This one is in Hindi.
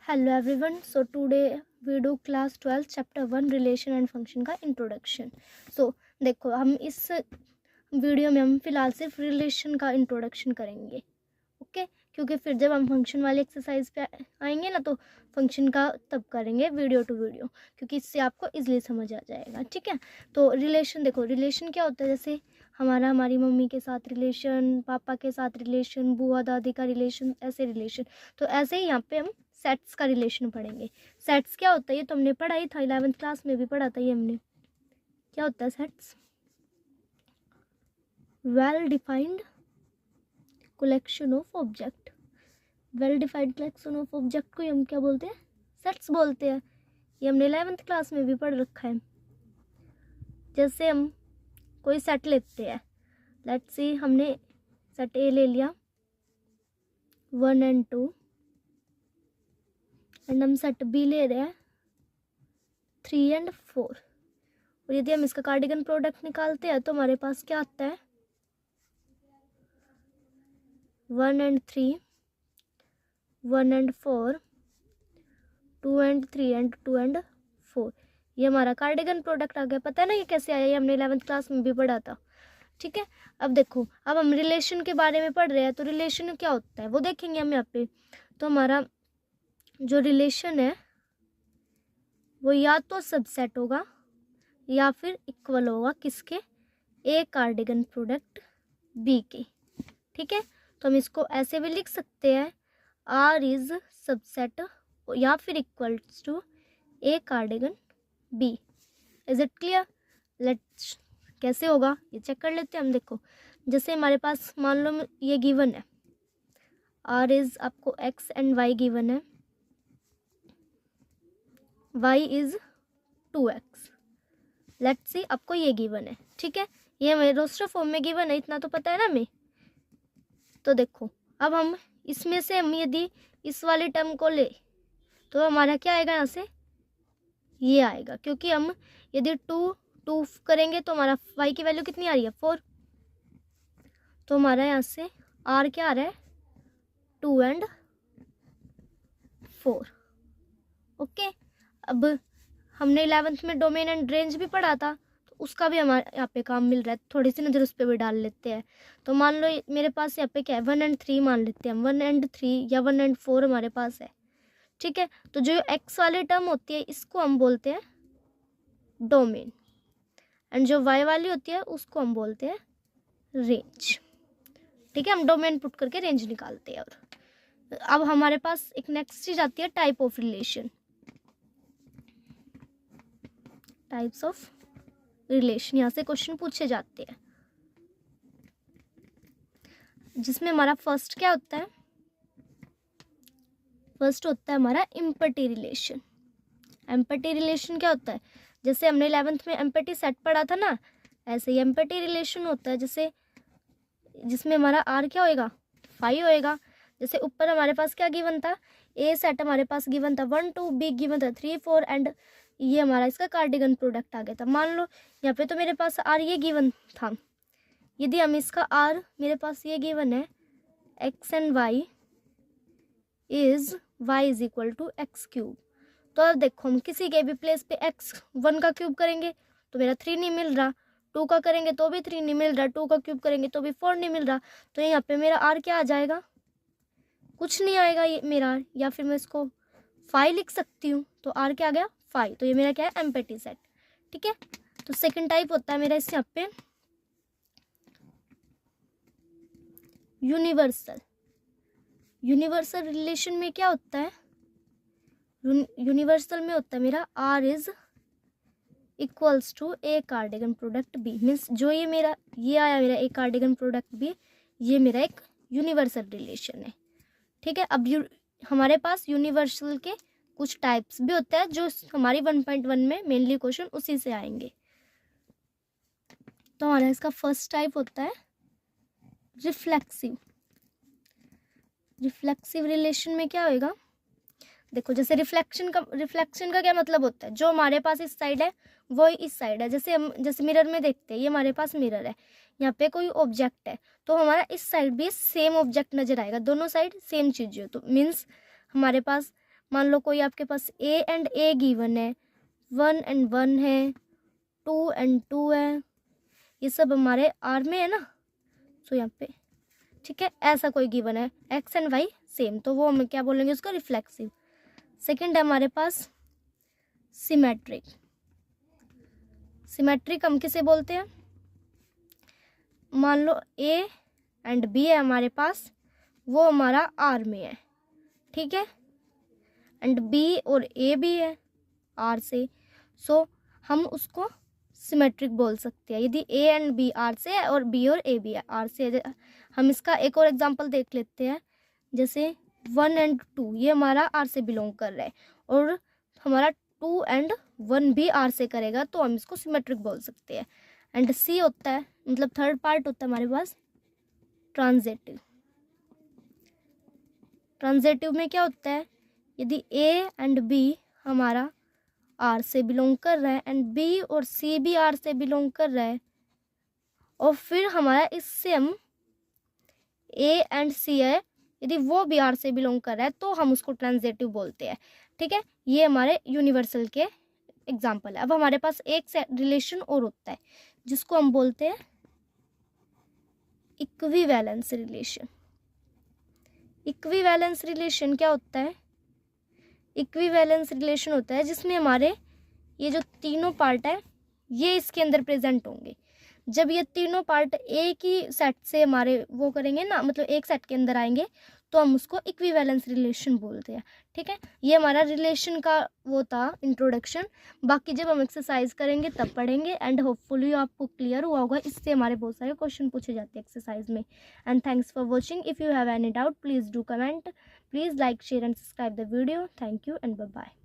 Hello everyone. So today we do class 12 chapter 1 relation and function का इंट्रोडक्शन। सो देखो, हम इस वीडियो में हम फिलहाल सिर्फ रिलेशन का इंट्रोडक्शन करेंगे, ओके? क्योंकि फिर जब हम फंक्शन वाली एक्सरसाइज पे आएंगे ना, तो फंक्शन का तब करेंगे वीडियो टू वीडियो, क्योंकि इससे आपको इजीली समझ आ जाएगा, ठीक है? तो रिलेशन देखो, रिलेशन क्या होता है? जैसे हमारी मम्मी के साथ रिलेशन, पापा के साथ रिलेशन, बुआ दादी का रिलेशन, ऐसे रिलेशन। तो ऐसे ही यहाँ पे हम सेट्स का रिलेशन पढ़ेंगे। सेट्स क्या होता है ये तो हमने पढ़ा ही था, 11th क्लास में भी पढ़ा था ये हमने। क्या होता है sets? Well defined collection of object. Well defined collection of object को हम क्या बोलते हैं? सेट्स बोलते हैं। ये हमने 11th क्लास में भी पढ़ रखा है। जैसे हम कोई सेट लेते हैं, लेट्स सी हमने सेट ए ले लिया 1 and 2, एंड हम सेट बी ले रहे हैं 3 and 4। और यदि हम इसका कार्डिगन प्रोडक्ट निकालते हैं तो हमारे पास क्या आता है? 1 and 3, 1 and 4, 2 and 3 and 2 and 4। ये हमारा कार्डिगन प्रोडक्ट आ गया। पता है ना ये कैसे आया? ये हमने 11th क्लास में भी पढ़ा था, ठीक है? अब देखो, अब हम रिलेशन के बारे में पढ़ रहे हैं, तो रिलेशन क्या होता है वो देखेंगे हम यहाँ पे। तो हमारा जो रिलेशन है वो या तो सबसेट होगा या फिर इक्वल होगा किसके? ए कार्डिगन प्रोडक्ट बी के, ठीक है? तो हम इसको ऐसे भी लिख सकते हैं, आर इज सबसेट या फिर equals to A cardigan B. Is it clear? Let's कैसे होगा ये चेक कर लेते हैं हम। देखो, जैसे हमारे पास मान लो ये गिवन है, आर इज आपको एक्स एंड वाई गिवन है, y is 2x। Let's see आपको ये गिवन है, ठीक है? ये हमें रोस्टर फॉर्म में गिवन है, इतना तो पता है ना हमें। तो देखो, अब हम इसमें से हम यदि इस वाली टर्म को ले तो हमारा क्या आएगा? यहाँ से ये आएगा, क्योंकि हम यदि 2 करेंगे तो हमारा y की वैल्यू कितनी आ रही है? 4। तो हमारा यहाँ से r क्या आ रहा है? 2 and 4, ओके? अब हमने 11th में डोमेन एंड रेंज भी पढ़ा था, तो उसका भी हमारे यहाँ पे काम मिल रहा है। थोड़ी सी नज़र उस पर भी डाल लेते हैं। तो मान लो मेरे पास यहाँ पे क्या है? 1 and 3 मान लेते हैं हम। 1 and 3 या 1 and 4 हमारे पास है, ठीक है? तो जो एक्स वाली टर्म होती है इसको हम बोलते हैं डोमेन, एंड जो वाई वाली होती है उसको हम बोलते हैं रेंज, ठीक है? हम डोमेन पुट करके रेंज निकालते हैं। और अब हमारे पास एक नेक्स्ट चीज आती है, type of relation. Types of relation, यहाँ से क्वेश्चन पूछे जाते हैं, जिसमें हमारा फर्स्ट क्या होता है? फर्स्ट होता है हमारा एम्पैथी रिलेशन। एम्पैथी रिलेशन क्या होता है? जैसे हमने 11th में एम्पैथी सेट पढ़ा था ना, ऐसे ही एम्पैथी रिलेशन होता है, जैसे जिसमें हमारा आर क्या होएगा? 5 होएगा। जैसे ऊपर हमारे पास क्या गिवन था? ए सेट हमारे पास गिवन था 1 2, बी गिवन था 3 4, एंड ये हमारा इसका कार्डिगन प्रोडक्ट आ गया था। मान लो यहाँ पे तो मेरे पास आर ये गिवन था, यदि हम इसका आर, मेरे पास ये गिवन है x and y is y is equal to x cube. तो अब देखो, हम किसी के भी प्लेस पे एक्स 1 का क्यूब करेंगे तो मेरा 3 नहीं मिल रहा, 2 का करेंगे तो भी 3 नहीं मिल रहा, 2 का क्यूब करेंगे तो भी 4 नहीं मिल रहा। तो यहाँ पे मेरा आर क्या आ जाएगा? कुछ नहीं आएगा ये मेरा आर, या फिर मैं इसको 5 लिख सकती हूँ। तो आर क्या आ गया? 5। तो ये मेरा क्या है? एम्पैथी सेट, ठीक है? तो सेकंड टाइप होता है मेरा इस यहाँ पे यूनिवर्सल। यूनिवर्सल रिलेशन में क्या होता है? यूनिवर्सल में होता है मेरा R is equals to A cardigan product B. Means जो ये मेरा ये आया मेरा ए कार्डिगन प्रोडक्ट बी, ये मेरा एक यूनिवर्सल रिलेशन है, ठीक है? अब हमारे पास यूनिवर्सल के कुछ टाइप्स भी होते हैं, जो हमारी 1.1 में मेनली क्वेश्चन उसी से आएंगे। तो हमारा इसका फर्स्ट टाइप होता है रिफ्लेक्सिव। रिफ्लेक्सिव रिलेशन में क्या होएगा? देखो, जैसे रिफ्लेक्शन का क्या मतलब होता है? जो हमारे पास इस साइड है वो इस साइड है। जैसे मिरर में देखते हैं, ये हमारे पास मिरर है, यहाँ पे कोई ऑब्जेक्ट है, तो हमारा इस साइड भी सेम ऑब्जेक्ट नजर आएगा, दोनों साइड सेम चीज है। तो मीन्स हमारे पास मान लो कोई आपके पास ए एंड ए गिवन है, 1 एंड 1 है, 2 एंड 2 है, ये सब हमारे आर में है ना, सो यहाँ पे ठीक है। ऐसा कोई गिवन है एक्स एंड वाई सेम, तो वो हम क्या बोलेंगे उसको, रिफ्लेक्सिव। सेकंड है हमारे पास सिमेट्रिक। सिमेट्रिक हम किसे बोलते हैं, मान लो ए एंड बी है हमारे पास, वो हमारा आर में है, ठीक है, एंड बी और ए भी है आर से, सो हम उसको सिमेट्रिक बोल सकते हैं यदि ए एंड बी आर से है और बी और ए भी है आर से। हम इसका एक और एग्जांपल देख लेते हैं, जैसे 1 एंड 2 ये हमारा आर से बिलोंग कर रहा है और हमारा 2 एंड 1 भी आर से करेगा, तो हम इसको सिमेट्रिक बोल सकते हैं। एंड सी होता है, मतलब थर्ड पार्ट होता है हमारे पास ट्रांजिटिव। ट्रांजिटिव में क्या होता है, यदि ए एंड बी हमारा आर से बिलोंग कर रहा है एंड बी और सी भी आर से बिलोंग कर रहा है, और फिर हमारा इससे हम ए एंड सी है, यदि वो भी आर से बिलोंग कर रहा है तो हम उसको ट्रांजिटिव बोलते हैं, ठीक है। ये हमारे यूनिवर्सल के एग्जाम्पल है। अब हमारे पास एक रिलेशन और होता है जिसको हम बोलते हैं इक्विवेलेंस रिलेशन। इक्विवेलेंस रिलेशन क्या होता है, इक्विवेलेंस रिलेशन होता है जिसमें हमारे ये जो तीनों पार्ट है ये इसके अंदर प्रेजेंट होंगे। जब ये तीनों पार्ट एक ही सेट से हमारे वो करेंगे ना, मतलब एक सेट के अंदर आएंगे, तो हम उसको इक्विवेलेंस रिलेशन बोलते हैं, ठीक है। ये हमारा रिलेशन का वो था इंट्रोडक्शन। बाकी जब हम एक्सरसाइज करेंगे तब पढ़ेंगे, एंड होपफुली आपको क्लियर हुआ होगा। इससे हमारे बहुत सारे क्वेश्चन पूछे जाते हैं एक्सरसाइज में। And thanks for watching. If you have any doubt please do comment, please like share and subscribe the video. Thank you and bye bye.